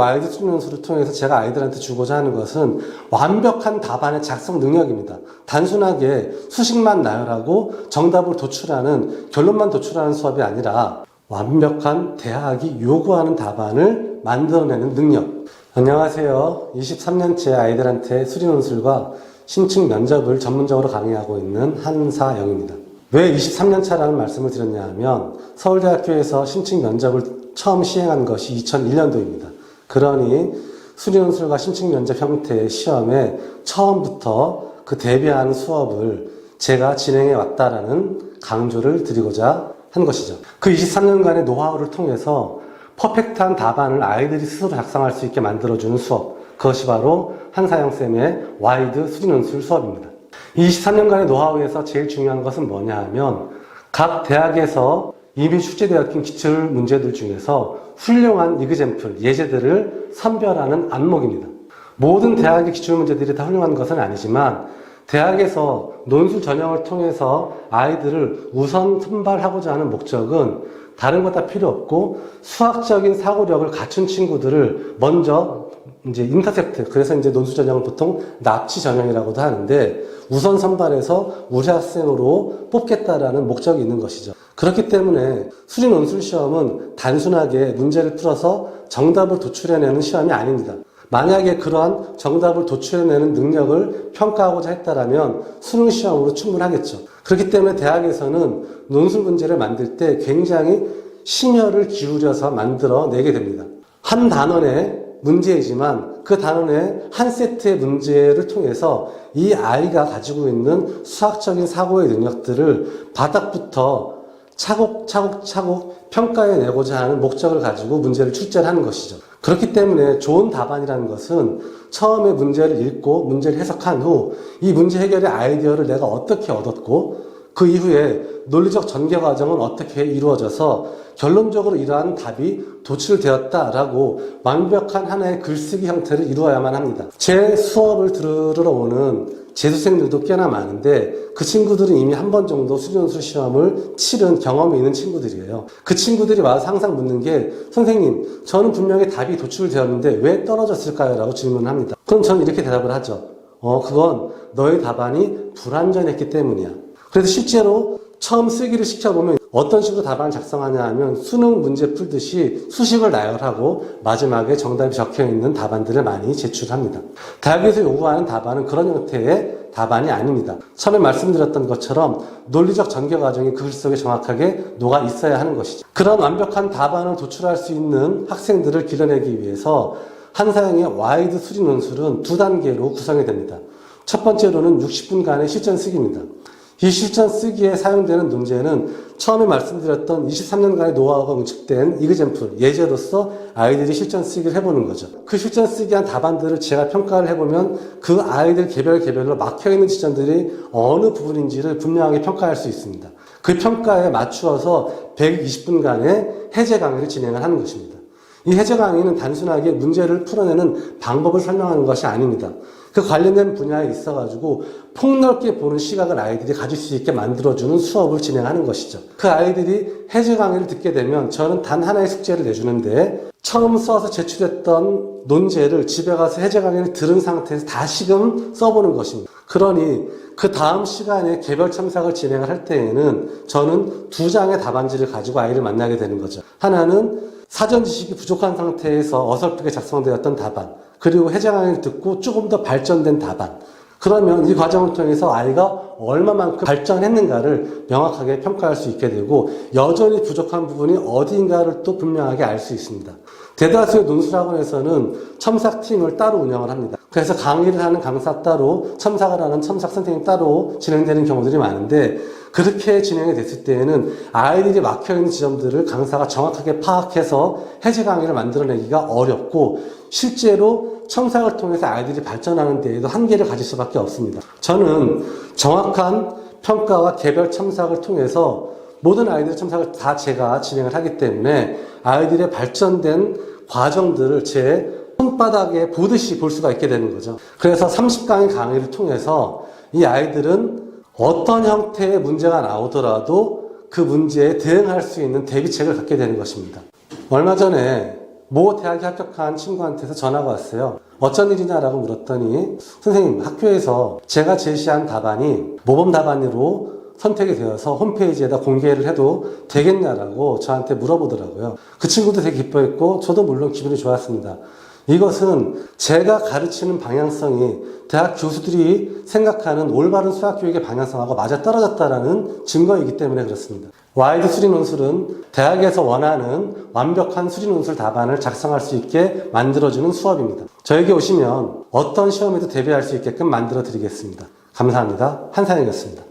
아이들 수련원수를 통해서 제가 아이들한테 주고자 하는 것은 완벽한 답안의 작성 능력입니다. 단순하게 수식만 나열하고 정답을 도출하는, 결론만 도출하는 수업이 아니라 완벽한 대학이 요구하는 답안을 만들어내는 능력. 안녕하세요. 23년째 아이들한테 수리논술과 심층 면접을 전문적으로 강의하고 있는 한사영입니다. 왜 23년차라는 말씀을 드렸냐 하면 서울대학교에서 심층 면접을 처음 시행한 것이 2001년도입니다. 그러니 수리논술과 심층 면접 형태의 시험에 처음부터 그 대비하는 수업을 제가 진행해 왔다라는 강조를 드리고자 한 것이죠. 그 23년간의 노하우를 통해서 퍼펙트한 답안을 아이들이 스스로 작성할 수 있게 만들어주는 수업, 그것이 바로 한사영쌤의 와이드 수리논술 수업입니다. 이 23년간의 노하우에서 제일 중요한 것은 뭐냐 하면 각 대학에서 이미 출제되었던 기출 문제들 중에서 훌륭한 이그젬플, 예제들을 선별하는 안목입니다. 모든 대학의 기출 문제들이 다 훌륭한 것은 아니지만 대학에서 논술 전형을 통해서 아이들을 우선 선발하고자 하는 목적은 다른 것 다 필요 없고 수학적인 사고력을 갖춘 친구들을 먼저 이제 인터셉트, 그래서 이제 논술 전형을 보통 납치 전형이라고도 하는데 우선 선발해서 우리 학생으로 뽑겠다라는 목적이 있는 것이죠. 그렇기 때문에 수리 논술 시험은 단순하게 문제를 풀어서 정답을 도출해내는 시험이 아닙니다. 만약에 그러한 정답을 도출해내는 능력을 평가하고자 했다라면 수능 시험으로 충분하겠죠. 그렇기 때문에 대학에서는 논술 문제를 만들 때 굉장히 심혈을 기울여서 만들어내게 됩니다. 한 단원의 문제이지만 그 단원의 한 세트의 문제를 통해서 이 아이가 가지고 있는 수학적인 사고의 능력들을 바닥부터 차곡차곡 평가해내고자 하는 목적을 가지고 문제를 출제를 하는 것이죠. 그렇기 때문에 좋은 답안이라는 것은 처음에 문제를 읽고 문제를 해석한 후 이 문제 해결의 아이디어를 내가 어떻게 얻었고 그 이후에 논리적 전개 과정은 어떻게 이루어져서 결론적으로 이러한 답이 도출되었다라고 완벽한 하나의 글쓰기 형태를 이루어야만 합니다. 제 수업을 들으러 오는 재수생들도 꽤나 많은데 그 친구들은 이미 한 번 정도 수리논술 시험을 치른 경험이 있는 친구들이에요. 그 친구들이 와서 항상 묻는 게 선생님, 저는 분명히 답이 도출되었는데 왜 떨어졌을까요? 라고 질문을 합니다. 그럼 저는 이렇게 대답을 하죠. 그건 너의 답안이 불완전했기 때문이야. 그래서 실제로 처음 쓰기를 시켜보면 어떤 식으로 답안을 작성하냐 하면 수능 문제 풀듯이 수식을 나열하고 마지막에 정답이 적혀있는 답안들을 많이 제출합니다. 대학에서 요구하는 답안은 그런 형태의 답안이 아닙니다. 처음에 말씀드렸던 것처럼 논리적 전개 과정이 그 글 속에 정확하게 녹아 있어야 하는 것이죠. 그런 완벽한 답안을 도출할 수 있는 학생들을 길러내기 위해서 한사영의 와이드 수리 논술은 두 단계로 구성이 됩니다. 첫 번째로는 60분간의 실전 쓰기입니다. 이 실전 쓰기에 사용되는 문제는 처음에 말씀드렸던 23년간의 노하우가 응축된 이그젬플, 예제로서 아이들이 실전 쓰기를 해보는 거죠. 그 실전 쓰기한 답안들을 제가 평가를 해보면 그 아이들 개별로 막혀있는 지점들이 어느 부분인지를 분명하게 평가할 수 있습니다. 그 평가에 맞추어서 120분간의 해제 강의를 진행을 하는 것입니다. 이 해제 강의는 단순하게 문제를 풀어내는 방법을 설명하는 것이 아닙니다. 그 관련된 분야에 있어가지고 폭넓게 보는 시각을 아이들이 가질 수 있게 만들어주는 수업을 진행하는 것이죠. 그 아이들이 해제 강의를 듣게 되면 저는 단 하나의 숙제를 내주는데 처음 써서 제출했던 논제를 집에 가서 해제 강의를 들은 상태에서 다시금 써보는 것입니다. 그러니 그 다음 시간에 개별 첨삭을 진행을 할 때에는 저는 두 장의 답안지를 가지고 아이를 만나게 되는 거죠. 하나는 사전 지식이 부족한 상태에서 어설프게 작성되었던 답안, 그리고 해제 강의를 듣고 조금 더 발전된 답안. 그러면 이 과정을 통해서 아이가 얼마만큼 발전했는가를 명확하게 평가할 수 있게 되고 여전히 부족한 부분이 어디인가를 또 분명하게 알 수 있습니다. 대다수의 논술학원에서는 첨삭팀을 따로 운영을 합니다. 그래서 강의를 하는 강사 따로, 첨삭을 하는 첨삭 선생님 따로 진행되는 경우들이 많은데 그렇게 진행이 됐을 때에는 아이들이 막혀있는 지점들을 강사가 정확하게 파악해서 해제 강의를 만들어내기가 어렵고 실제로 첨삭을 통해서 아이들이 발전하는 데에도 한계를 가질 수밖에 없습니다. 저는 정확한 평가와 개별 첨삭을 통해서 모든 아이들의 첨삭을 다 제가 진행을 하기 때문에 아이들의 발전된 과정들을 제 손바닥에 보듯이 볼 수가 있게 되는 거죠. 그래서 30강의 강의를 통해서 이 아이들은 어떤 형태의 문제가 나오더라도 그 문제에 대응할 수 있는 대비책을 갖게 되는 것입니다. 얼마 전에 모 대학에 합격한 친구한테서 전화가 왔어요. 어쩐 일이냐라고 물었더니 선생님, 학교에서 제가 제시한 답안이 모범 답안으로 선택이 되어서 홈페이지에다 공개를 해도 되겠냐라고 저한테 물어보더라고요. 그 친구도 되게 기뻐했고 저도 물론 기분이 좋았습니다. 이것은 제가 가르치는 방향성이 대학 교수들이 생각하는 올바른 수학교육의 방향성하고 맞아떨어졌다는 증거이기 때문에 그렇습니다. 와이드 수리 논술은 대학에서 원하는 완벽한 수리 논술 답안을 작성할 수 있게 만들어주는 수업입니다. 저에게 오시면 어떤 시험에도 대비할 수 있게끔 만들어 드리겠습니다. 감사합니다. 한상혁이었습니다.